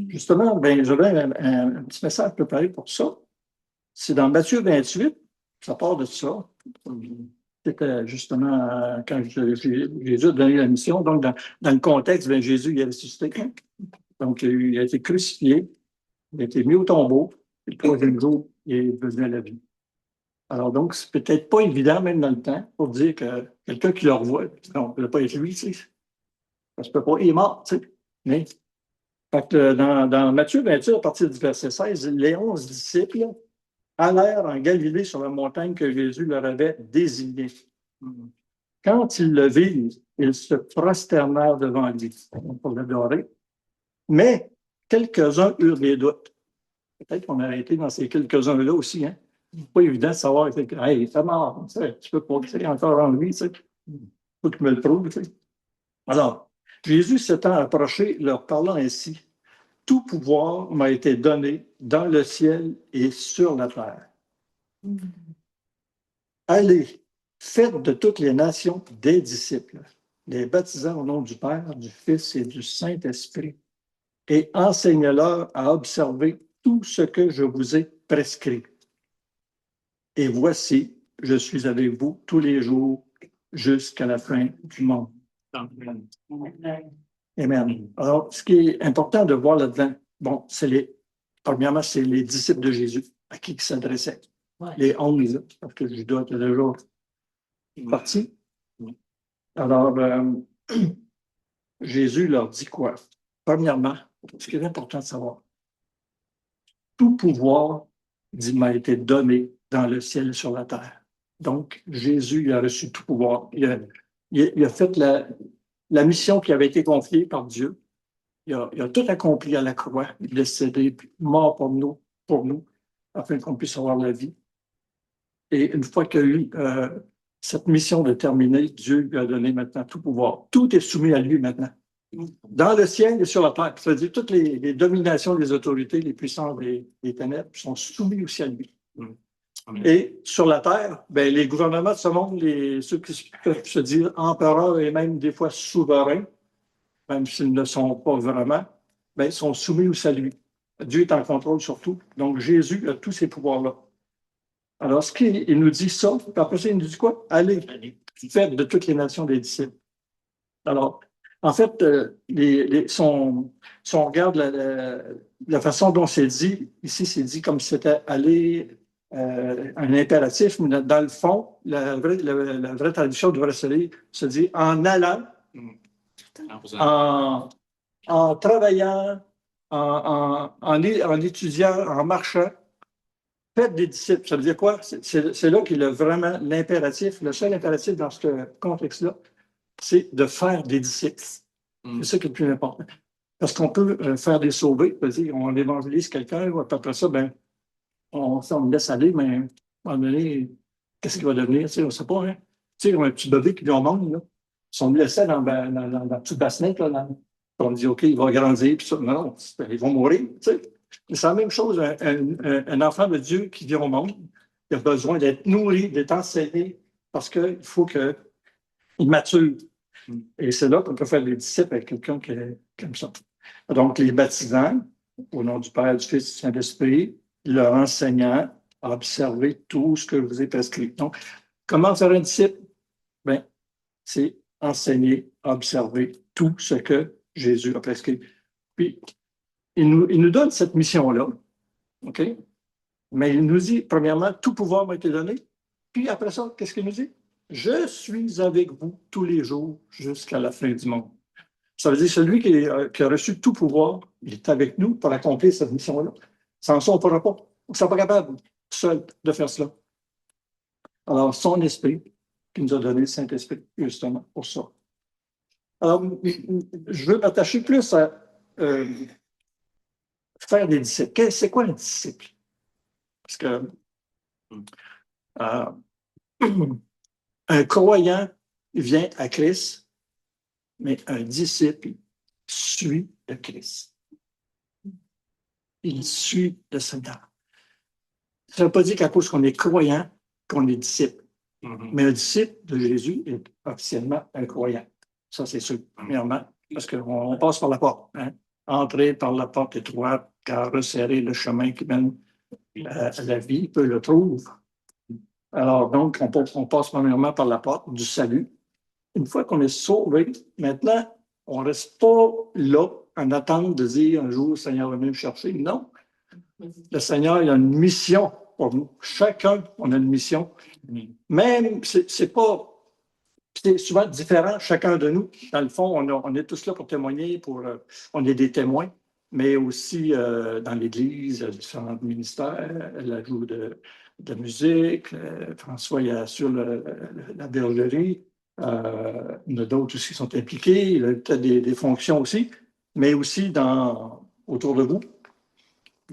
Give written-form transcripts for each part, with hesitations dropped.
Justement, ben, j'avais un petit message préparé pour ça. C'est dans Matthieu 28, ça part de ça. C'était justement quand Jésus a donné la mission. Donc, dans le contexte, ben, Jésus il est ressuscité. Donc, il a été crucifié, il a été mis au tombeau, et le troisième jour, il est revenu à la vie. Alors, donc, c'est peut-être pas évident, même dans le temps, pour dire que quelqu'un qui le revoit, non, ça ne peut pas être lui, tu sais. Ça se peut pas, il est mort, tu sais. Mais, fait que dans Matthieu 28, à partir du verset 16, les 11 disciples allèrent en Galilée sur la montagne que Jésus leur avait désignée. Quand ils le virent, ils se prosternèrent devant lui pour l'adorer. Mais quelques-uns eurent des doutes. Peut-être qu'on a été dans ces quelques-uns-là aussi. Hein? C'est pas évident de savoir que hey, il est mort. Tu peux pas dire encore en lui. Il faut qu'il me le prouve. Tu sais. Alors, Jésus s'étant approché, leur parlant ainsi, tout pouvoir m'a été donné dans le ciel et sur la terre. Allez, faites de toutes les nations des disciples, les baptisant au nom du Père, du Fils et du Saint-Esprit, et enseignez-leur à observer tout ce que je vous ai prescrit. Et voici, je suis avec vous tous les jours jusqu'à la fin du monde. Amen. Amen. Alors, ce qui est important de voir là-dedans, bon, premièrement, c'est les disciples de Jésus, à qui il s'adressait. Ouais. Les 11, parce que Judas était déjà parti. Alors, Jésus leur dit quoi? Premièrement, ce qui est important de savoir, tout pouvoir, dit, m'a été donné dans le ciel et sur la terre. Donc, Jésus, il a reçu tout pouvoir. Il a fait la mission qui avait été confiée par Dieu. Il a tout accompli à la croix. Il est décédé, puis mort pour nous, afin qu'on puisse avoir la vie. Et une fois qu'il a eu cette mission de terminer, Dieu lui a donné maintenant tout pouvoir. Tout est soumis à lui maintenant. Dans le ciel et sur la terre. C'est-à-dire toutes les dominations des autorités, les puissances des ténèbres sont soumis aussi à lui. Et sur la terre, ben, les gouvernements de ce monde, ceux qui peuvent se dire empereurs et même des fois souverains, même s'ils ne sont pas vraiment, ben, sont soumis aussi à lui. Dieu est en contrôle sur tout. Donc Jésus a tous ces pouvoirs-là. Alors, il nous dit ça, puis après ça, il nous dit quoi? Allez, faites de toutes les nations des disciples. Alors, en fait, si on regarde la façon dont c'est dit, ici, c'est dit comme si c'était aller, un impératif, mais dans le fond, la vraie traduction devrait se dire en allant, en travaillant, en étudiant, en marchant. Faites des disciples, ça veut dire quoi? C'est là qu'il a vraiment l'impératif, le seul impératif dans ce contexte-là, c'est de faire des disciples. C'est ça qui est le plus important. Parce qu'on peut faire des sauvés, c'est-à-dire on évangélise quelqu'un, après ça, ben, on le laisse aller, mais à un moment donné, qu'est-ce qu'il va devenir? On ne sait pas. Hein? Tu sais, on a un petit bébé qui vient au monde, là. Ils sont laissés dans le petit bassin, là, on dit, OK, il va grandir, puis ça. Non, ils vont mourir. Tu sais. C'est la même chose, un enfant de Dieu qui vient au monde, il a besoin d'être nourri, d'être enseigné, parce qu'il faut qu'il mature. Et c'est là qu'on peut faire des disciples avec quelqu'un qui est comme ça. Donc, les baptisants, au nom du Père, du Fils et du Saint-Esprit, leur enseignant à observer tout ce que je vous ai prescrit. Donc, comment faire un disciple? Bien, c'est enseigner à observer tout ce que Jésus a prescrit. Puis, il nous donne cette mission-là, OK? Mais il nous dit, premièrement, tout pouvoir m'a été donné. Puis après ça, qu'est-ce qu'il nous dit? Je suis avec vous tous les jours jusqu'à la fin du monde. Ça veut dire celui qui a reçu tout pouvoir, il est avec nous pour accomplir cette mission-là. Sans ça, on ne pourra pas. On ne sera pas capable, seul, de faire cela. Alors, son esprit, qui nous a donné le Saint-Esprit, justement, pour ça. Alors, je veux m'attacher plus à faire des disciples. C'est quoi un disciple? Parce que un croyant vient à Christ, mais un disciple suit le Christ. Il suit le Seigneur. Ça ne veut pas dire qu'à cause qu'on est croyant, qu'on est disciple. Mais un disciple de Jésus est officiellement un croyant. Ça, c'est sûr, premièrement, parce qu'on passe par la porte. Hein? Entrez par la porte étroite, car resserrez le chemin qui mène à la vie, peu le trouve. Alors, donc, on passe premièrement par la porte du salut. Une fois qu'on est sauvé, maintenant, on ne reste pas là en attente de dire un jour, le Seigneur va venir me chercher. Non. Le Seigneur, il a une mission pour nous. Chacun, on a une mission. Même, c'est pas. C'est souvent différent, chacun de nous. Dans le fond, on est tous là pour témoigner, on est des témoins, mais aussi dans l'Église, différents ministères, l'ajout de musique, François, il assure la bergerie, il y en a d'autres aussi qui sont impliqués, il y a peut-être des fonctions aussi, mais aussi autour de vous.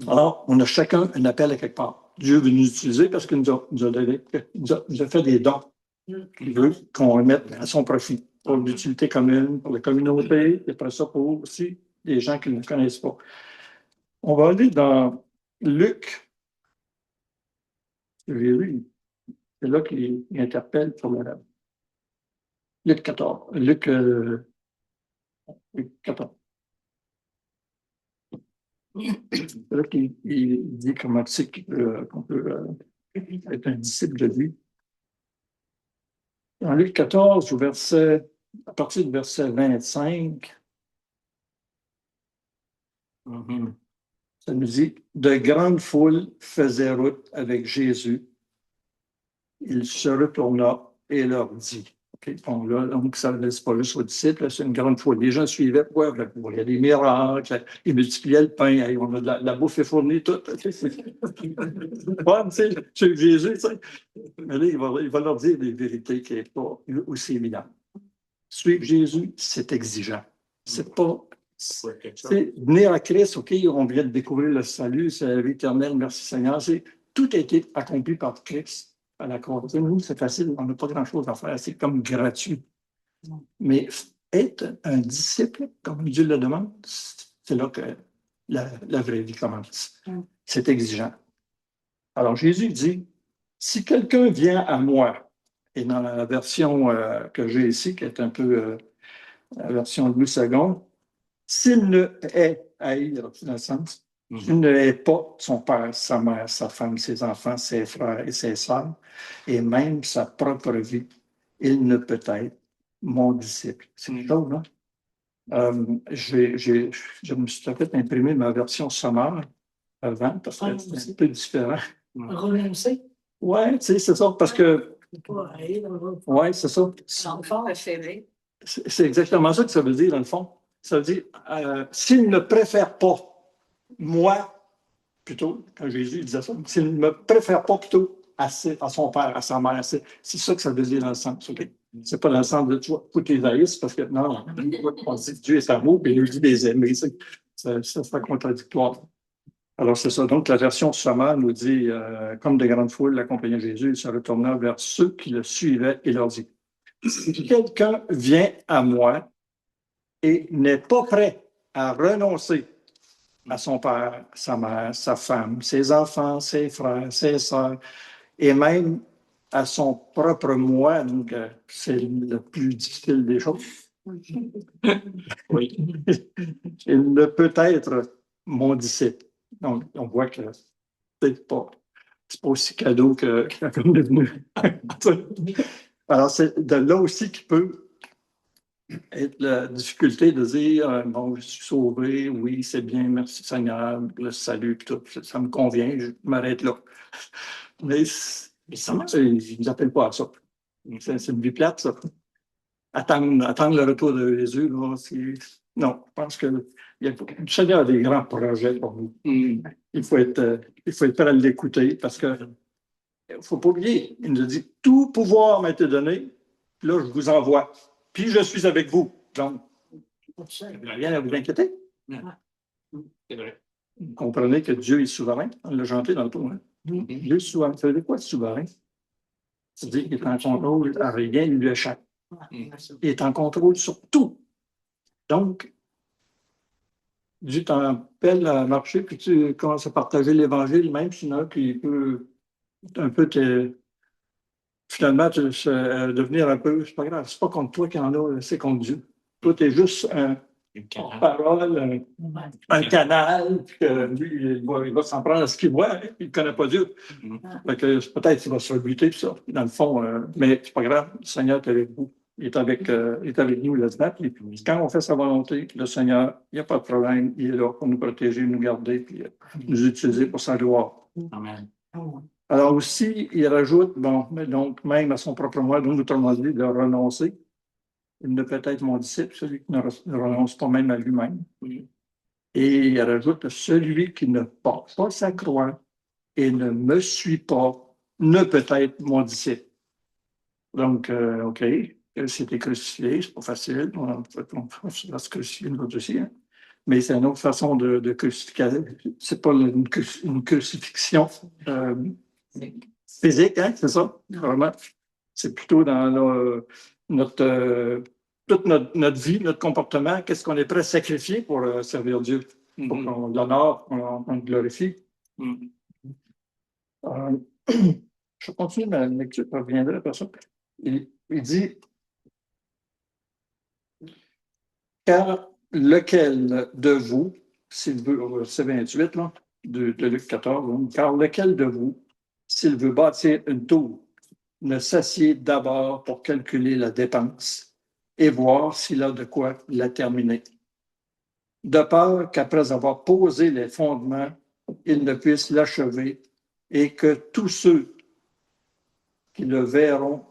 Alors, on a chacun un appel à quelque part. Dieu veut nous utiliser parce qu'il nous a fait des dons. Il veut qu'on remette à son profit pour l'utilité commune, pour la communauté, et après ça pour aussi les gens qui ne connaissent pas. On va aller dans Luc. J'ai lu, c'est là qu'il interpelle pour Luc 14. Luc 14. C'est là qu'il dit comment c'est qu'on peut être un disciple de lui. Dans Luc 14, à partir du verset 25, ça nous dit, de grandes foules faisaient route avec Jésus. Il se retourna et leur dit. Okay, bon, là, donc, ça ne laisse pas juste aux disciples, c'est une grande foule. Les gens suivaient, pourquoi? Il y a des miracles, ils multipliaient le pain, on a de la bouffe est fournie, tout. Ouais, c'est Jésus, tu sais. Mais là, il va leur dire des vérités qui n'est pas aussi évidentes. Suivre Jésus, c'est exigeant. C'est pas. Venir à Christ, OK, on vient de découvrir le salut, c'est la vie éternelle, merci Seigneur. Tout a été accompli par Christ à la croix. Nous, c'est facile, on n'a pas grand-chose à faire, c'est comme gratuit. Mais être un disciple, comme Dieu le demande, c'est là que la vraie vie commence. C'est exigeant. Alors Jésus dit, si quelqu'un vient à moi, et dans la version que j'ai ici, qui est un peu la version de Louis II, s'il ne hait, haïr, dans le sens, s'il ne hait pas son père, sa mère, sa femme, ses enfants, ses frères et ses sœurs, et même sa propre vie, il ne peut être mon disciple. C'est une chose, hein? Je me suis fait imprimer ma version sommaire avant, parce que c'est un peu différent. Renoncer? Oui, tu sais, c'est ça, parce que. Oui, c'est ça. L'enfant préféré. C'est exactement ça que ça veut dire, dans le fond. Ça veut dire, s'il ne préfère pas moi, plutôt, quand Jésus disait ça, s'il ne me préfère pas plutôt à son père, à sa mère, c'est ça que ça veut dire dans le sens. Okay? C'est pas dans le sens de toi, pour tes haïs, parce que non, on dit que Dieu est amour, puis il nous dit des aimer. Ça serait contradictoire. Alors, c'est ça. Donc, la version sommaire nous dit, comme de grandes foules l'accompagnaient Jésus, il se retourna vers ceux qui le suivaient et leur dit, si quelqu'un vient à moi et n'est pas prêt à renoncer à son père, sa mère, sa femme, ses enfants, ses frères, ses sœurs, et même à son propre moi, donc c'est le plus difficile des choses. Oui. Il ne peut être mon disciple. Donc, on voit que c'est pas aussi cadeau que qu'on est venu. Alors, c'est de là aussi qu'il peut être la difficulté de dire bon, je suis sauvé, oui, c'est bien, merci Seigneur, le salut, tout, ça me convient, je m'arrête là. Mais ça, ils ne nous appellent pas à ça. C'est une vie plate, ça. Attendre le retour de Jésus, là, non, je pense que le Seigneur a des grands projets pour nous. Il faut être prêt à l'écouter parce que il ne faut pas oublier, il nous a dit tout pouvoir m'a été donné, puis là, je vous envoie. Puis je suis avec vous. Donc, rien à vous inquiéter. C'est vrai. Vous comprenez que Dieu est souverain. On l'a chanté dans le tour. Hein? Dieu est souverain. Ça veut dire quoi, souverain? C'est-à-dire qu'il est en contrôle, à rien ne lui échappe. Il est en contrôle sur tout. Donc, Dieu t'appelle à marcher, puis tu commences à partager l'Évangile, même s'il y en a qui peut un peu finalement devenir un peu, c'est pas grave, c'est pas contre toi qu'il y en a, c'est contre Dieu. Toi, tu es juste parole, un canal, puis que lui, il va s'en prendre à ce qu'il voit, hein, il ne connaît pas Dieu. Fait que peut-être qu'il va se rebuter, tout ça, dans le fond, mais c'est pas grave, le Seigneur est avec vous. Il est avec nous là-dedans. Puis quand on fait sa volonté, le Seigneur, il n'y a pas de problème, il est là pour nous protéger, nous garder, puis nous utiliser pour sa gloire. Amen. Alors aussi, il rajoute, bon, mais donc même à son propre moi, donc autrement dit, de renoncer. Il ne peut être mon disciple, celui qui ne renonce pas même à lui-même. Et il rajoute, celui qui ne porte pas sa croix et ne me suit pas ne peut être mon disciple. Donc, OK, c'était crucifié, c'est pas facile. On va se crucifier nous autres aussi, hein. Mais c'est une autre façon de crucifixion. C'est pas une crucifixion physique, hein, c'est ça? Vraiment. C'est plutôt dans toute notre vie, notre comportement, qu'est-ce qu'on est prêt à sacrifier pour servir Dieu, pour qu'on l'honore, qu'on le glorifie. Je continue ma lecture, je reviendrai après ça. Il dit, car lequel de vous, s'il veut, verset 28 là, de Luc 14, car lequel de vous, s'il veut bâtir une tour, ne s'assied d'abord pour calculer la dépense et voir s'il a de quoi la terminer. De peur qu'après avoir posé les fondements, il ne puisse l'achever et que tous ceux qui le verront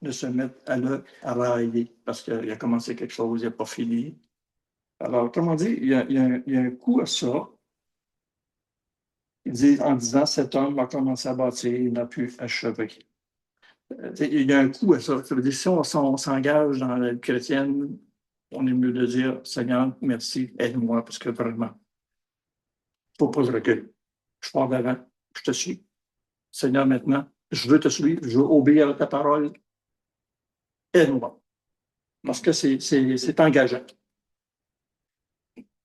ne se mettent à le railler parce qu'il a commencé quelque chose, il n'a pas fini. Alors, autrement dit, il y a un coup à ça. Il dit, en disant, cet homme a commencé à bâtir, il n'a pu achever. Il y a un coût à ça. Ça veut dire, si on s'engage dans la vie chrétienne, on est mieux de dire, Seigneur, merci, aide-moi, parce que vraiment, il ne faut pas que je recule. Je pars d'avant, je te suis. Seigneur, maintenant, je veux te suivre, je veux obéir à ta parole. Aide-moi. Parce que c'est engageant.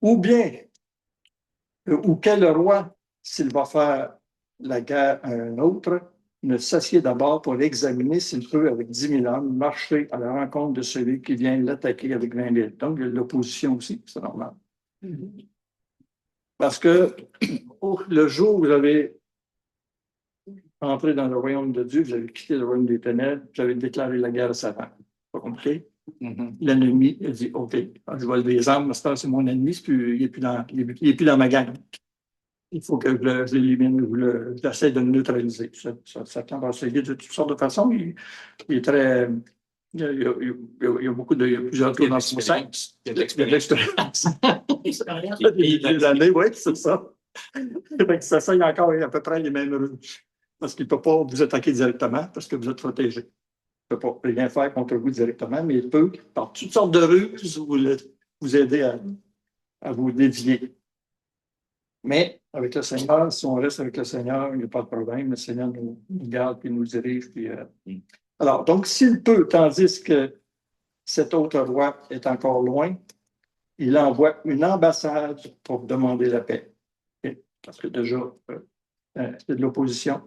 Ou bien, ou quel roi, s'il va faire la guerre à un autre, ne s'assied d'abord pour examiner s'il peut, avec 10 000 hommes, marcher à la rencontre de celui qui vient l'attaquer avec 20 000. Donc, il y a de l'opposition aussi, c'est normal. Parce que le jour où vous avez entré dans le royaume de Dieu, vous avez quitté le royaume des ténèbres, vous avez déclaré la guerre à Satan. Pas compliqué? L'ennemi, il dit, OK, je vois des armes, c'est mon ennemi, il n'est plus dans ma gang. Il faut que je l'élimine, j'essaie de le neutraliser. Satan va essayer de toutes sortes de façons. Il est très. Il y a beaucoup de. Il y a plusieurs tours dans son sens. Il y a de l'expérience. Des années, oui, c'est ça. Ça essaye encore à peu près les mêmes ruses. Parce qu'il ne peut pas vous attaquer directement, parce que vous êtes protégé. Il ne peut pas rien faire contre vous directement, mais il peut, par toutes sortes de ruses, vous aider à vous dévier. Mais avec le Seigneur, si on reste avec le Seigneur, il n'y a pas de problème. Le Seigneur nous garde et nous dirige. Alors, donc, s'il peut, tandis que cet autre roi est encore loin, il envoie une ambassade pour demander la paix. Parce que déjà, c'est de l'opposition.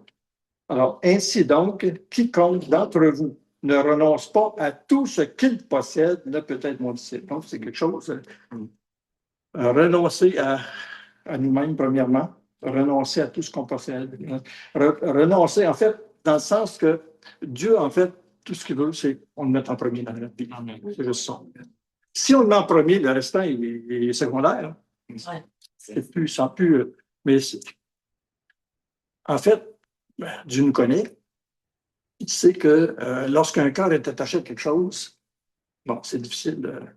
Alors, ainsi donc, quiconque d'entre vous ne renonce pas à tout ce qu'il possède ne peut être mon disciple. Donc, c'est quelque chose. Renoncer à nous-mêmes, premièrement, renoncer à tout ce qu'on possède. Renoncer, en fait, dans le sens que Dieu, en fait, tout ce qu'il veut, c'est qu'on le mette en premier dans notre vie. C'est juste ça. Si on le met en premier, le restant, il est secondaire. Ouais. C'est plus, sans plus. Mais en fait, Dieu nous connaît. Il sait que lorsqu'un cœur est attaché à quelque chose, bon, c'est difficile.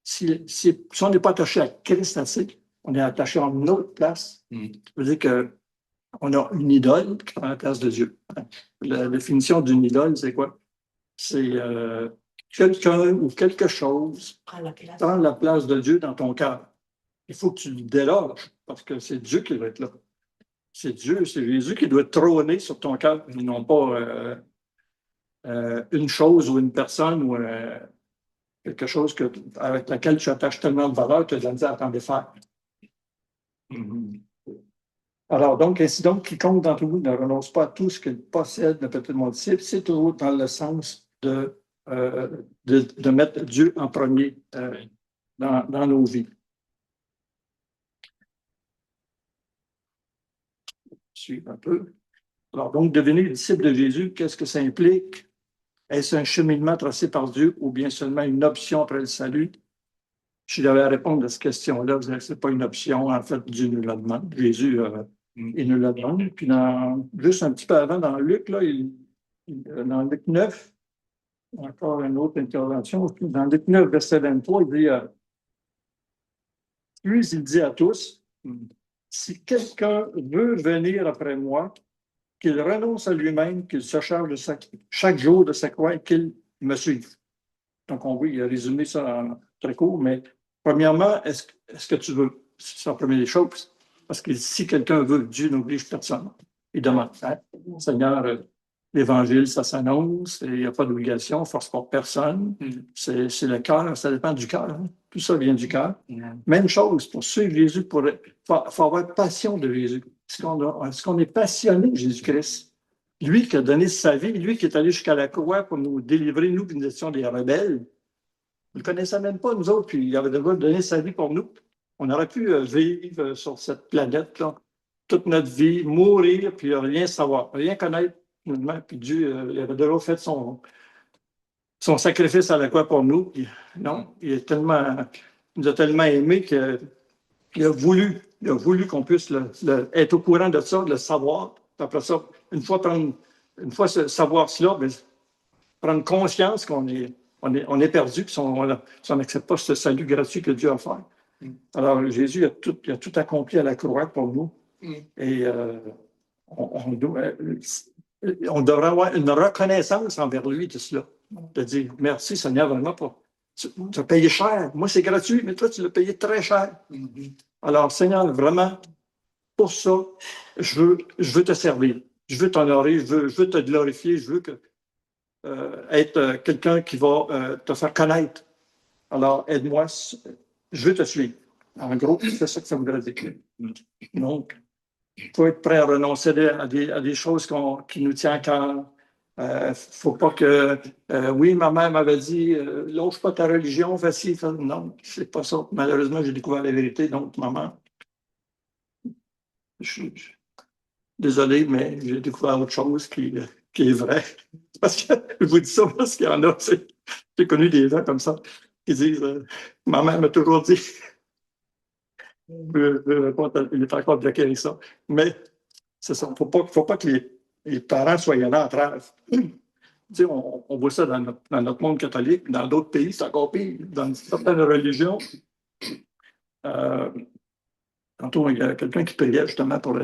Si on n'est pas attaché à Christ assez, on est attaché à une autre place. Ça veut dire qu'on a une idole qui prend la place de Dieu. La définition d'une idole, c'est quoi? C'est quelqu'un ou quelque chose prend la place de Dieu dans ton cœur. Il faut que tu le déloges parce que c'est Dieu qui doit être là. C'est Dieu, c'est Jésus qui doit trôner sur ton cœur et non pas une chose ou une personne ou quelque chose avec laquelle tu attaches tellement de valeur que tu as de la misère à t'en défaire. Alors, donc, ainsi donc, quiconque d'entre vous ne renonce pas à tout ce qu'il possède ne peut être mon disciple, c'est toujours dans le sens de mettre Dieu en premier dans nos vies. Suivre un peu. Alors, donc, devenir disciple de Jésus, qu'est-ce que ça implique? Est-ce un cheminement tracé par Dieu ou bien seulement une option après le salut? Je devais répondre à cette question-là. Ce n'est pas une option. En fait, Dieu nous la demande. Jésus, il nous la demande. Puis, juste un petit peu avant, dans Luc, là, dans Luc 9, encore une autre intervention. Dans Luc 9, verset 23, il dit puis il dit à tous, si quelqu'un veut venir après moi, qu'il renonce à lui-même, qu'il se charge de chaque jour de sa croix et qu'il me suive. Donc, on il a résumé ça en très court, mais premièrement, est-ce que tu veux? C'est la première des choses. Parce que si quelqu'un veut, Dieu n'oblige personne. Il demande, hein? Seigneur, l'Évangile, ça s'annonce, il n'y a pas d'obligation, on ne force pas personne. C'est le cœur, ça dépend du cœur. Hein? Tout ça vient du cœur. Même chose, pour suivre Jésus, il faut avoir passion de Jésus. Est-ce qu'on est passionné de Jésus-Christ? Lui qui a donné sa vie, lui qui est allé jusqu'à la croix pour nous délivrer, nous qui nous étions des rebelles. On ne le connaissait même pas, nous autres, puis il avait déjà donné sa vie pour nous. On aurait pu vivre sur cette planète-là toute notre vie, mourir, puis rien savoir, rien connaître. Puis Dieu, il avait déjà fait son sacrifice à la croix pour nous. Puis, non, il nous a tellement aimés qu'il a voulu qu'on puisse être au courant de ça, de le savoir. Puis après ça, une fois savoir cela, bien, prendre conscience on est perdu, puis si on n'accepte pas ce salut gratuit que Dieu a offert. Alors, Jésus a tout accompli à la croix pour nous. Et on devrait avoir une reconnaissance envers lui de cela. De dire merci Seigneur vraiment tu as payé cher. Moi, c'est gratuit, mais toi, tu l'as payé très cher. Alors, Seigneur, vraiment, pour ça, je veux te servir. Je veux t'honorer, je veux te glorifier, je veux être quelqu'un qui va te faire connaître. Alors, aide-moi, je veux te suivre. En gros, c'est ça que ça voudrait dire. Donc, il faut être prêt à renoncer à des choses qui nous tiennent à cœur. Faut pas que, oui, ma mère m'avait dit, lâche pas ta religion, vas-y. Non, c'est pas ça. Malheureusement, j'ai découvert la vérité. Donc, maman, je suis désolé, mais j'ai découvert autre chose qui est vrai. Parce que je vous dis ça parce qu'il y en a, j'ai connu des gens comme ça qui disent, ma mère m'a toujours dit, il est encore bloqué avec ça. Mais c'est ça. Il ne faut pas que les parents soient en entrave. On voit ça dans notre monde catholique. Dans d'autres pays, c'est encore pire. Dans certaines religions, tantôt, il y a quelqu'un qui priait justement pour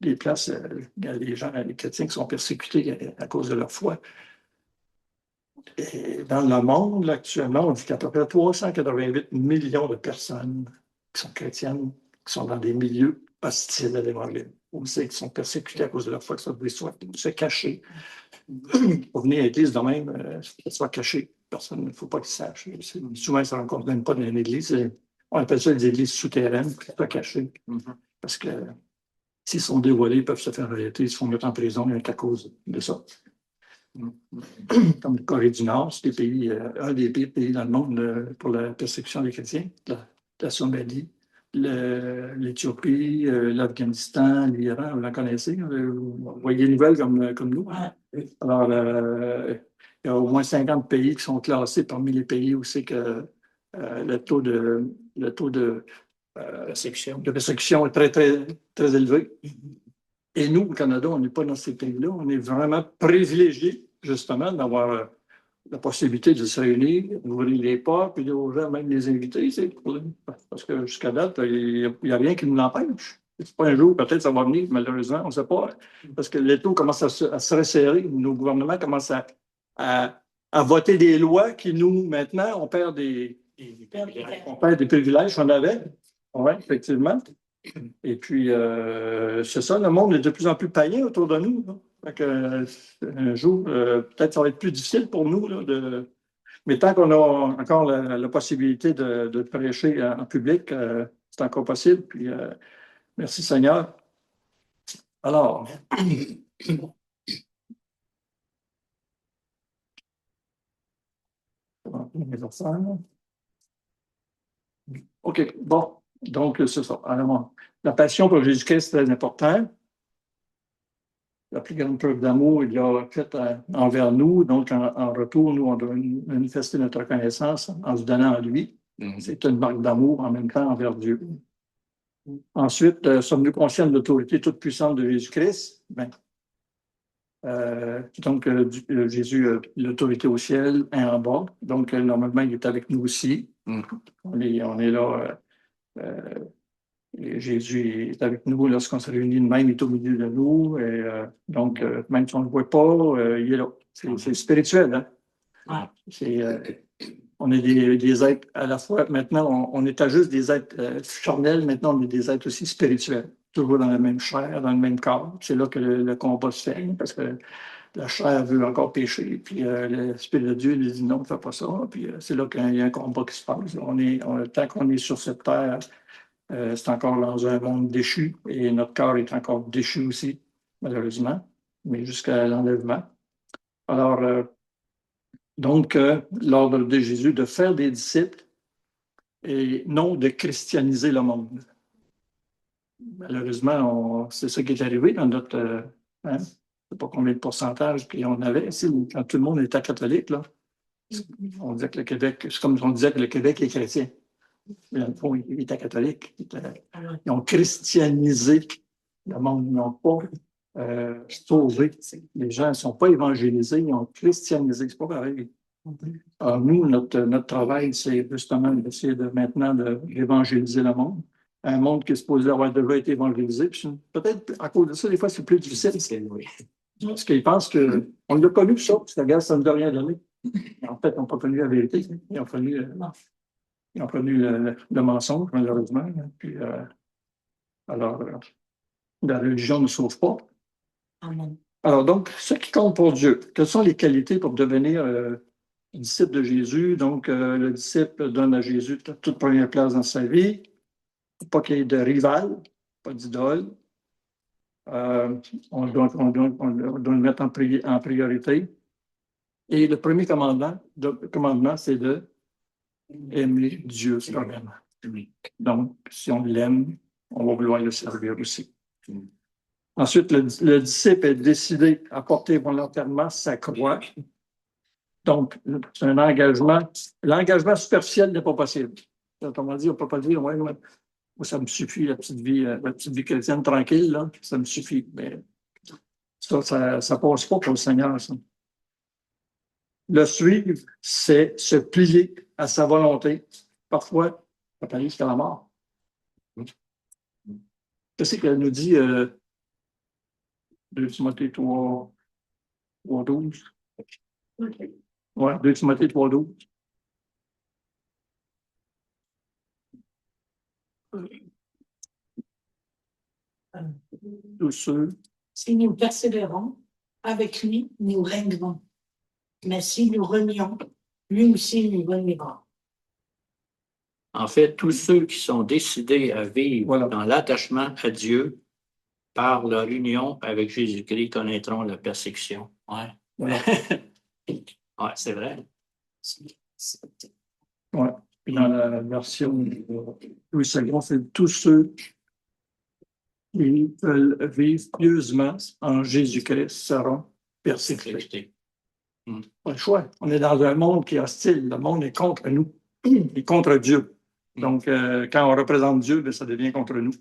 les places. Il y a des gens, les chrétiens qui sont persécutés à cause de leur foi. Et dans le monde, là, actuellement, on dit qu'il y a à peu près 388 millions de personnes qui sont chrétiennes, qui sont dans des milieux hostiles à l'Évangile. On sait qu'ils sont persécutés à cause de leur foi, que ça doit se cacher. Pour venir à l'église de même, ça soit caché. Personne, il ne faut pas qu'ils sachent. Souvent, ils ne se rencontrent même pas dans une église. On appelle ça des églises souterraines, pas cachées. Parce que s'ils sont dévoilés, ils peuvent se faire arrêter, ils se font mettre en prison rien qu'à cause de ça. Comme le Corée du Nord, c'est un des pires pays dans le monde pour la persécution des chrétiens, la Somalie, l'Éthiopie, l'Afghanistan, l'Iran, vous la connaissez, vous voyez les nouvelles comme nous. Alors, il y a au moins 50 pays qui sont classés parmi les pays où c'est que le taux de persécution est très, très, très élevé. Et nous, au Canada, on n'est pas dans ces pays-là. On est vraiment privilégiés, justement, d'avoir la possibilité de se réunir, d'ouvrir les portes, puis aux gens même les inviter. Parce que jusqu'à date, il n'y a rien qui nous l'empêche. C'est pas un jour, peut-être ça va venir, malheureusement, on ne sait pas. Parce que les taux commencent à se resserrer. Nos gouvernements commencent à voter des lois qui, nous, maintenant, on perd des privilèges qu'on avait. Oui, effectivement. Et puis, c'est ça, le monde est de plus en plus païen autour de nous. Fait que, un jour, peut-être ça va être plus difficile pour nous. Mais tant qu'on a encore la possibilité de prêcher en public, c'est encore possible. Puis, merci Seigneur. Alors, mes affaires. OK, bon. Donc, c'est ça. Alors, la passion pour Jésus-Christ, c'est très important. La plus grande preuve d'amour, il l'a faite envers nous. Donc, en retour, nous, on doit manifester notre reconnaissance en se donnant à lui. C'est une marque d'amour en même temps envers Dieu. Ensuite, sommes-nous conscients de l'autorité toute puissante de Jésus-Christ? Ben, Jésus a l'autorité au ciel et en bas. Donc, normalement, il est avec nous aussi. On est là. Et Jésus est avec nous lorsqu'on se réunit de même, il est au milieu de nous. Et, même si on ne le voit pas, il est là. C'est spirituel. Hein? On est des êtres à la fois. Maintenant, on est à juste des êtres charnels. Maintenant, on est des êtres aussi spirituels. Toujours dans la même chair, dans le même corps. C'est là que le combat se fait. Parce que la chair veut encore pécher. Puis l'Esprit de Dieu lui dit non, ne fais pas ça. Puis c'est là qu'il y a un combat qui se passe. Tant qu'on est sur cette terre, c'est encore dans un monde déchu et notre corps est encore déchu aussi, malheureusement, mais jusqu'à l'enlèvement. Alors, l'ordre de Jésus de faire des disciples et non de christianiser le monde. Malheureusement, c'est ça qui est arrivé dans notre... je ne sais pas combien de pourcentage qu'on avait ici, quand tout le monde était catholique, là. On disait que le Québec, c'est comme on disait que le Québec est chrétien. Mais dans le fond, ils étaient catholiques. Ils ont christianisé le monde. Ils n'ont pas sauvé. Les gens ne sont pas évangélisés, ils ont christianisé. C'est pas pareil. Alors, nous, notre travail, c'est justement d'essayer maintenant d'évangéliser le monde. Un monde qui est supposé avoir déjà été évangélisé. Peut-être à cause de ça, des fois, c'est plus difficile. Parce qu'ils pensent qu'on ne l'a pas lu, ça, parce que la guerre, ça ne nous a rien donné. En fait, ils n'ont pas connu la vérité. Ils ont connu le mensonge, malheureusement. Puis, alors, la religion ne sauve pas. Amen. Alors, donc, ce qui compte pour Dieu, quelles sont les qualités pour devenir disciple de Jésus? Donc, le disciple donne à Jésus toute première place dans sa vie. Pas qu'il y ait de rival, pas d'idole. On doit le mettre en priorité. Et le premier commandement, c'est de aimer Dieu soi-même. Donc, si on l'aime, on va vouloir le servir aussi. Ensuite, le disciple est décidé à porter volontairement sa croix. Donc, c'est un engagement. L'engagement superficiel n'est pas possible. Autrement dit, on ne peut pas dire, ouais, ça me suffit, la petite vie chrétienne tranquille, là, ça me suffit. Mais ça ne passe pas pour le Seigneur, ça. Le suivre, c'est se plier à sa volonté. Parfois, ça peut aller jusqu'à la mort. Qu'est-ce qu'elle nous dit 2 Timothée 3, 12? Oui, 2 Timothée 3, 12. Tous ceux. Si nous persévérons, avec lui, nous règnerons. Mais si nous renions, lui aussi nous reniera. En fait, tous ceux qui sont décidés à vivre dans l'attachement à Dieu, par leur union avec Jésus-Christ, connaîtront la persécution. Ouais. Voilà. Ouais, c'est vrai. Oui. Puis dans la version Louis II, c'est tous ceux qui veulent vivre pieusement en Jésus-Christ seront persécutés. Pas le choix. On est dans un monde qui est hostile. Le monde est contre nous. Il est contre Dieu. Donc, quand on représente Dieu, bien, ça devient contre nous.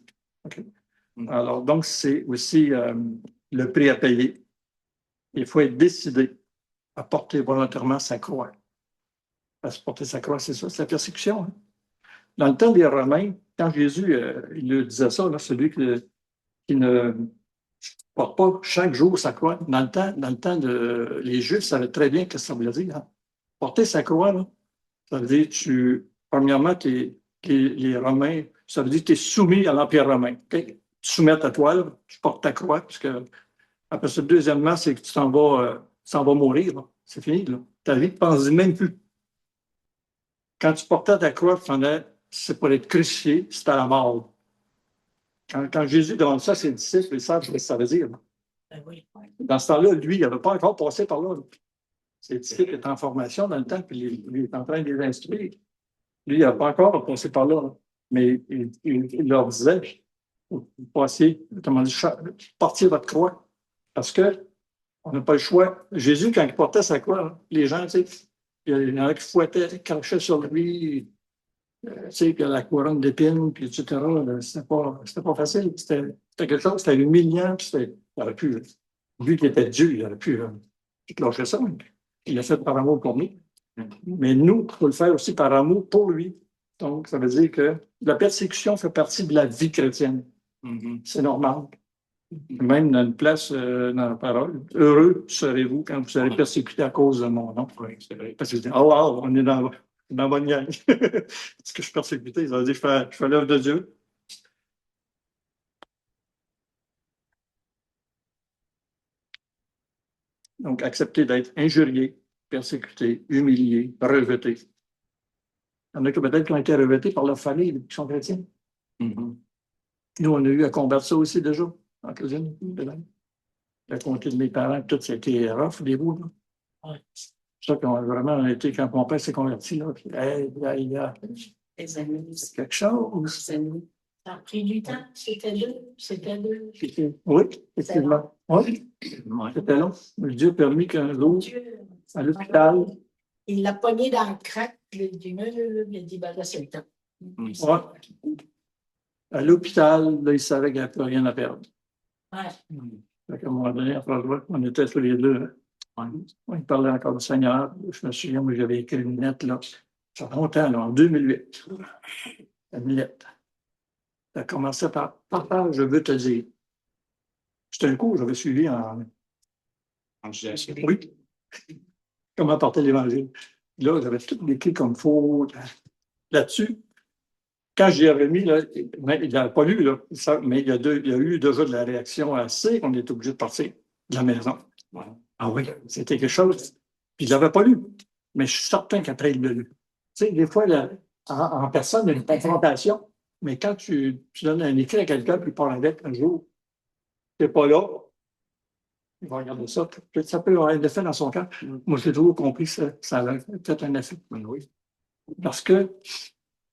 Okay. Alors, donc, c'est aussi le prix à payer. Il faut être décidé à porter volontairement sa croix. Parce que porter sa croix, c'est ça, c'est la persécution. Hein? Dans le temps des Romains, quand Jésus il le disait ça, là, celui qui ne porte pas chaque jour sa croix, dans le temps les Juifs savaient très bien ce que ça voulait dire. Hein? Porter sa croix, là, ça veut dire premièrement, les Romains, ça veut dire que tu es soumis à l'Empire romain. Okay? Tu soumets à toi, là, tu portes ta croix, parce que après ça, deuxièmement, c'est que tu t'en vas mourir. Là. C'est fini. Là. Ta vie, ne pense même plus. Quand tu portais ta croix, c'est pour être crucifié, c'était à la mort. Quand Jésus demande ça à ses disciples, ils savent ce que ça veut dire. Dans ce temps-là, lui, il n'avait pas encore passé par là. Ses disciples étaient en formation dans le temps, puis il est en train de les instruire. Lui, il n'a pas encore passé par là. Mais il leur disait, vous passez, comment dire, portez votre croix. Parce que on n'a pas le choix. Jésus, quand il portait sa croix, les gens, tu sais, il y en a qui fouettaient, crachaient sur lui, tu sais, puis la couronne d'épines, puis etc. C'était pas facile. C'était quelque chose, c'était humiliant, puis il aurait pu, lui qui était Dieu, il aurait pu lâcher ça. Il l'a fait par amour pour nous. Mais nous, il faut le faire aussi par amour pour lui. Donc, ça veut dire que la persécution fait partie de la vie chrétienne. C'est normal. Même dans une place dans la parole. Heureux serez-vous quand vous serez persécutés à cause de mon nom. Oui, c'est vrai. Parce que je dis, oh wow, on est dans la bonne gang. Est-ce que je suis persécuté? Ça veut dire que je fais l'œuvre de Dieu. Donc, accepter d'être injurié, persécuté, humilié, rejeté. Il y en a qui peut-être qui ont été rejetés par leur famille, qui sont chrétiens. Nous, on a eu à combattre ça aussi déjà, en cuisine. La comté de mes parents, tout, c'était rough, des bouts. Ouais. C'est ça qu'on a vraiment été, quand mon père s'est converti, là, puis, Les amis. c'est quelque chose. Les amis. Ça a pris du temps. C'était deux. Oui, effectivement. Oui, c'était long. Mais Dieu a permis qu'un jour, à l'hôpital. Il l'a pogné dans le crack, il a dit, ben là, c'est le temps. Ouais. À l'hôpital, là, il savait qu'il n'y avait plus rien à perdre. Ouais. Fait qu'à un moment donné, après, on était tous les deux. On parlait encore du Seigneur. Je me souviens, moi, j'avais écrit une lettre, là. Ça fait longtemps, là, en 2008. Une lettre. Ça a commencé par « Papa, je veux te dire ». C'était un cours, j'avais suivi en oui. Comment porter l'Évangile. Là, j'avais tout écrit comme il faut là-dessus. Quand j'y avais mis, là, il n'avait pas lu, là, mais il y a eu déjà de la réaction assez qu'on est obligé de partir de la maison. Ah oui, c'était quelque chose. Puis il ne l'avait pas lu. Mais je suis certain qu'après, il l'a lu. Tu sais, des fois, là, en personne, il y a une confrontation. Mais quand tu donnes un écrit à quelqu'un, puis il part avec un jour, tu n'es pas là, il va regarder ça. Ça peut avoir un effet dans son cœur. Moi, j'ai toujours compris que ça avait peut-être un effet. Oui. Parce que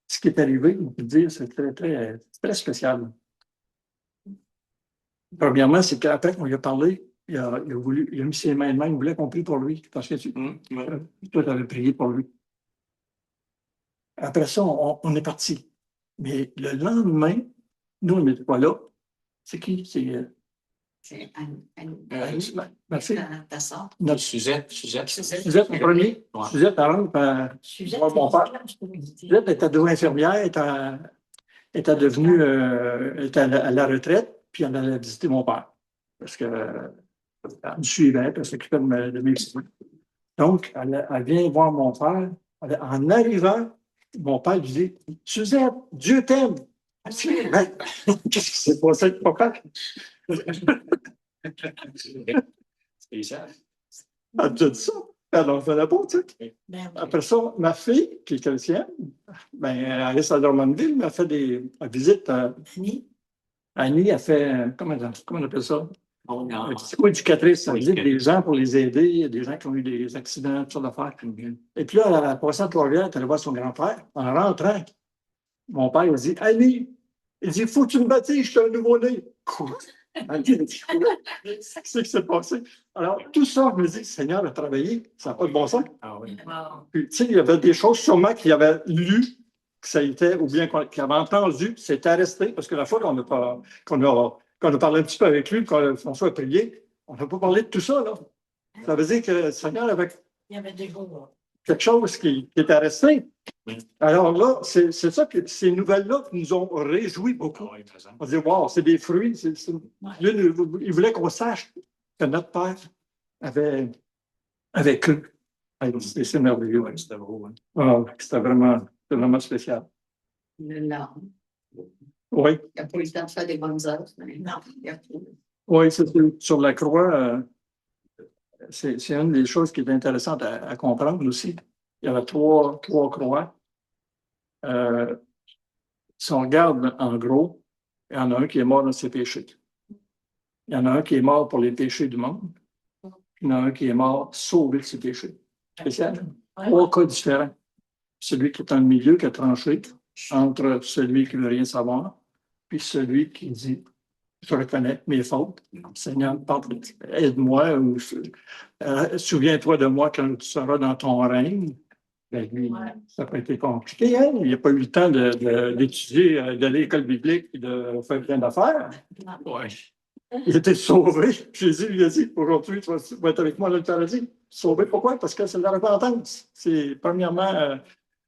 ce qui est arrivé, on peut dire, c'est très spécial. Premièrement, c'est qu'après qu'on lui a parlé, il a mis ses mains de main, il voulait qu'on prie pour lui. Parce que toi, tu avais prié pour lui. Après ça, on est parti. Mais le lendemain, nous, on n'était pas là. C'est qui? C'est Annie. Merci. Ta soeur. Suzette, en premier. Ouais. Suzette, par exemple, mon père. Suzette était devenue infirmière, était devenue était à la retraite, puis elle allait visiter mon père. Parce qu'elle me suivait, puis elle s'occupait de mes petits. Donc, elle vient voir mon père. En arrivant, mon père lui dit « Suzette, Dieu t'aime! » Qu'est-ce qui s'est passé avec papa? C'est ça. Elle a dit ça. Elle n'en faisait pas, tu sais. Après ça, ma fille, qui est chrétienne, elle reste à Drummondville, mais elle fait des visites. Annie a fait, comment on appelle ça? Un petit coup éducatrice. Ça visite des gens pour les aider. Il y a des gens qui ont eu des accidents, toutes sortes d'affaires. Et puis là, elle a passé à Trois-Rivières, elle allait voir son grand-père. En rentrant, mon père il dit « Annie, il dit, faut que tu me baptises, je suis un nouveau-né. » Quoi? Qu'est-ce qui s'est passé? Alors, tout ça, je me dis, Seigneur a travaillé, ça n'a pas de bon sens. Ah oui. Puis, tu sais, il y avait des choses sûrement qu'il avait lues, que ça était, ou bien qu'il avait entendu, c'était resté, parce que la fois qu'on a parlé un petit peu avec lui, quand François a prié, on n'a pas parlé de tout ça, là. Ça veut dire que le Seigneur avait. Il y avait des gros. Quelque chose qui était resté. Alors là, c'est ça que ces nouvelles-là nous ont réjoui beaucoup. On dit, wow, c'est des fruits. Il voulait qu'on sache que notre père avait cru. C'est merveilleux. Ouais, c'était beau. C'était vraiment spécial. Non. Oui. Il n'a pas eu le temps de faire des bonnes œuvres. Non. Oui, c'est sur la croix. C'est une des choses qui est intéressante à comprendre aussi. Il y avait trois croix. Si on regarde en gros, il y en a un qui est mort dans ses péchés. Il y en a un qui est mort pour les péchés du monde. Il y en a un qui est mort sauvé de ses péchés. Spécial. Trois cas différents. Celui qui est dans le milieu, qui a tranché, entre celui qui ne veut rien savoir, puis celui qui dit, je reconnais mes fautes. Seigneur, aide-moi, ou souviens-toi de moi quand tu seras dans ton règne. Ben, lui, ça n'a pas été compliqué, hein? Il n'a pas eu le temps d'étudier, d'aller à l'école biblique et de faire plein d'affaires. Ouais. Il était sauvé. Jésus lui a dit, aujourd'hui, tu vas être avec moi dans le paradis. Sauvé, pourquoi? Parce que c'est la repentance. C'est premièrement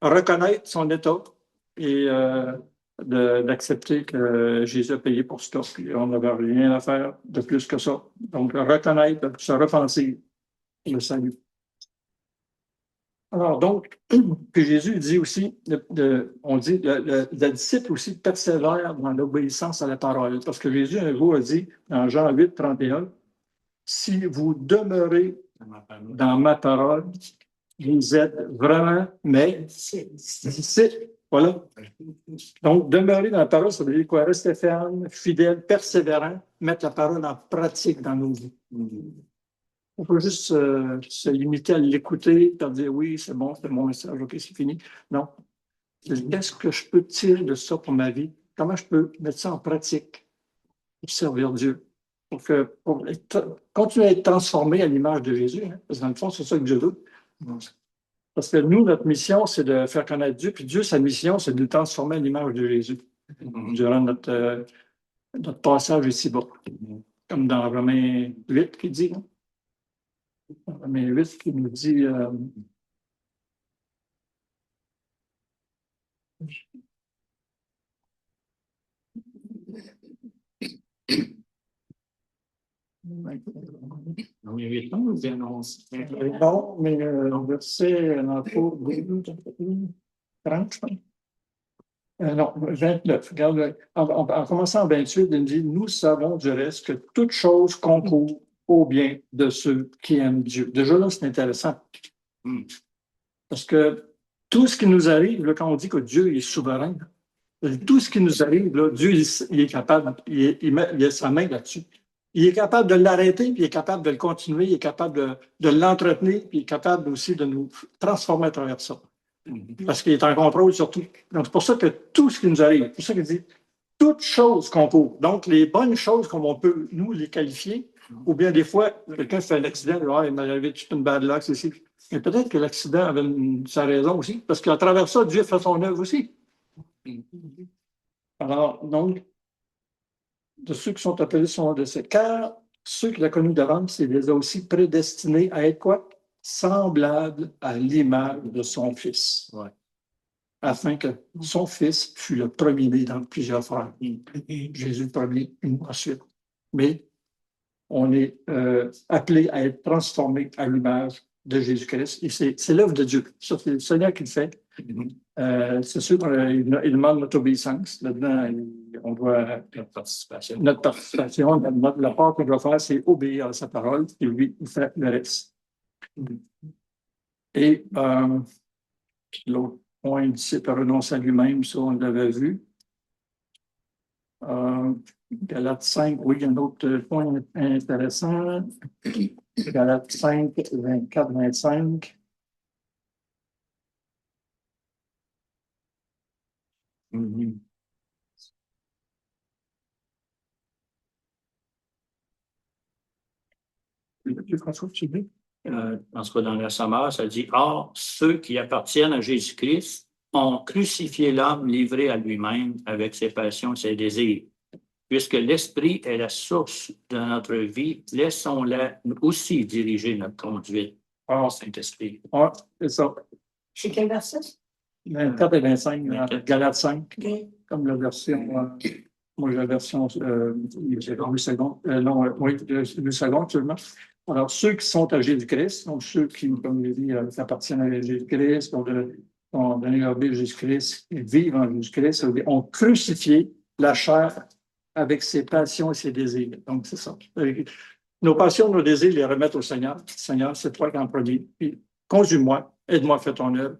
reconnaître son état et d'accepter que Jésus a payé pour ça. Puis on n'avait rien à faire de plus que ça. Donc, reconnaître, se repentir, le salut. Alors, donc, puis Jésus dit aussi, on dit, le disciple aussi persévère dans l'obéissance à la parole. Parce que Jésus, un jour, a dit, dans Jean 8, 31, si vous demeurez dans ma parole, vous êtes vraiment mes disciples. Voilà. Donc, demeurer dans la parole, ça veut dire quoi? Rester ferme, fidèle, persévérant, mettre la parole en pratique dans nos vies. On peut juste se limiter à l'écouter, et dire oui, c'est bon, c'est mon message, ok, c'est fini. Non. Qu'est-ce que je peux tirer de ça pour ma vie? Comment je peux mettre ça en pratique pour servir Dieu? Pour continuer à être transformé à l'image de Jésus. Hein? Parce que dans le fond, c'est ça que Dieu veut. Parce que nous, notre mission, c'est de faire connaître Dieu, puis Dieu, sa mission, c'est de nous transformer à l'image de Jésus durant notre passage ici-bas. Comme dans Romains 8 qui dit, hein? Mais 8 qui nous dit Non, mais 8 ans ou bien 11? non, mais verset en cours 30, je pense. Non, 29. Regarde, en commençant en 28, il dit, nous savons du reste que toute chose concourt au bien de ceux qui aiment Dieu. Déjà là, c'est intéressant. Parce que tout ce qui nous arrive, là, quand on dit que Dieu est souverain, tout ce qui nous arrive, là, Dieu il est capable, il a sa main là-dessus. Il est capable de l'arrêter, puis il est capable de le continuer, il est capable de l'entretenir, puis il est capable aussi de nous transformer à travers ça. Parce qu'il est en contrôle sur tout. Donc, c'est pour ça que tout ce qui nous arrive, c'est pour ça qu'il dit toutes choses concourent. Donc, les bonnes choses, comme on peut nous les qualifier, ou bien des fois, quelqu'un fait un accident, il m'est arrivé toute une bad luck, ceci. Mais peut-être que l'accident avait sa raison aussi, parce qu'à travers ça, Dieu fait son œuvre aussi. Alors, donc, de ceux qui sont appelés sont de ces car ceux qu'il a connus d'avance, il les a aussi prédestinés à être quoi? Semblables à l'image de son Fils. Ouais. Afin que son Fils fût le premier-né dans plusieurs frères. Jésus le premier, nous ensuite. Mais on est appelé à être transformé à l'image de Jésus-Christ. Et c'est l'œuvre de Dieu. Ça, c'est le Seigneur qui le fait. C'est sûr qu'il demande notre obéissance. Là-dedans, on doit. Notre participation. La part qu'on doit faire, c'est obéir à sa parole et lui, il fait le reste. Et l'autre point, disciple renonce à lui-même, ça, on l'avait vu. Galates 5, oui, il y a un autre point intéressant. Galates 5, 24, 25. François, tu dis? En tout cas, dans la sommaire, ça dit « Or, ceux qui appartiennent à Jésus-Christ ont crucifié l'homme livré à lui-même avec ses passions et ses désirs. Puisque l'Esprit est la source de notre vie, laissons-la aussi diriger notre conduite. Or, Saint-Esprit. » Oui, c'est ça. C'est quel verset? 24 et 25, Galates 5, comme la version, moi j'ai la version 8 secondes, non, oui, 8 secondes seulement. Alors, ceux qui sont à Jésus-Christ, donc ceux qui, comme je l'ai dit, appartiennent à Jésus-Christ, ont donné leur vie à Jésus-Christ, ils vivent en Jésus-Christ, ont crucifié la chair avec ses passions et ses désirs. Donc, c'est ça. Nos passions, nos désirs, les remettre au Seigneur. Seigneur, c'est toi qui en premier. Puis, conduis-moi, aide-moi à faire ton œuvre.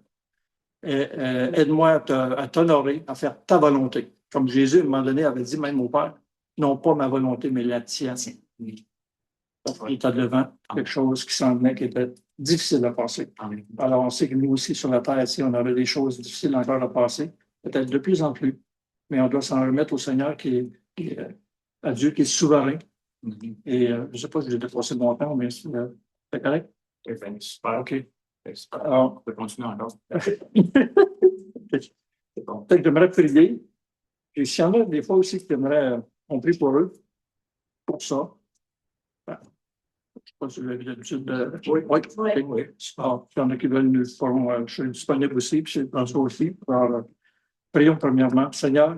Aide-moi à t'honorer, à faire ta volonté. Comme Jésus, à un moment donné, avait dit même au Père, non pas ma volonté, mais la tienne. Il était devant quelque chose qui semblait qui était difficile à passer. Alors, on sait que nous aussi, sur la terre, ici, on avait des choses difficiles encore à passer. peut-être de plus en plus. Mais on doit s'en remettre au Seigneur à Dieu qui est souverain. Et je ne sais pas si j'ai dépassé mon temps, mais c'est correct? Super. OK. Super. Alors, On peut continuer encore. c'est bon. Peut-être que j'aimerais prier. Puis s'il y en a des fois aussi qui aimeraient, on prie pour eux, pour ça. Ben, je ne sais pas si vous avez l'habitude de. Oui. Oui. Alors, s'il y en a qui veulent nous je suis disponible aussi, puis c'est François aussi. Alors, prions premièrement. Seigneur,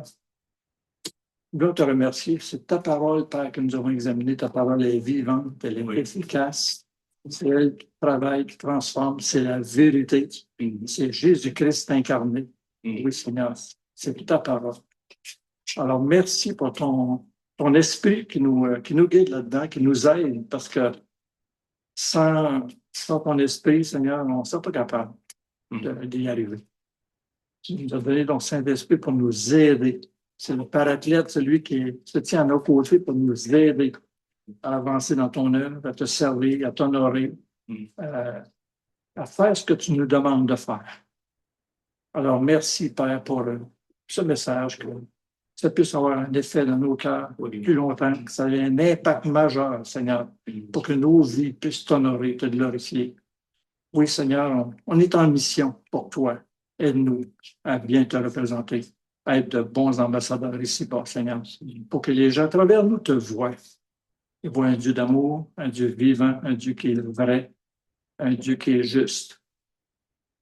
nous voulons te remercier. C'est ta parole, Père, que nous avons examinée. Ta parole est vivante, elle est efficace. C'est elle qui travaille, qui transforme. C'est la vérité. C'est Jésus-Christ incarné. Oui, Seigneur, c'est ta parole. Alors, merci pour ton esprit qui nous guide là-dedans, qui nous aide, parce que sans ton esprit, Seigneur, on ne serait pas capable d'y arriver. Tu nous as donné ton Saint-Esprit pour nous aider. C'est le paraclète, celui qui se tient à nos côtés pour nous aider à avancer dans ton œuvre, à te servir, à t'honorer, à faire ce que tu nous demandes de faire. Alors, merci, Père, pour ce message, que ça puisse avoir un effet dans nos cœurs plus longtemps, que ça ait un impact majeur, Seigneur, pour que nos vies puissent t'honorer, te glorifier. Oui, Seigneur, on est en mission pour toi. Aide-nous à bien te représenter, à être de bons ambassadeurs ici-bas, Seigneur, pour que les gens à travers nous te voient. Ils voient un Dieu d'amour, un Dieu vivant, un Dieu qui est vrai, un Dieu qui est juste.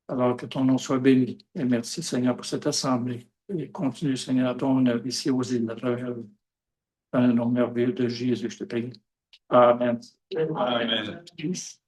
Alors que ton nom soit béni. Et merci, Seigneur, pour cette assemblée. Et continue, Seigneur, ton œuvre ici aux îles à travers eux. Dans le nom merveilleux de Jésus, je te prie. Amen. Amen. Peace.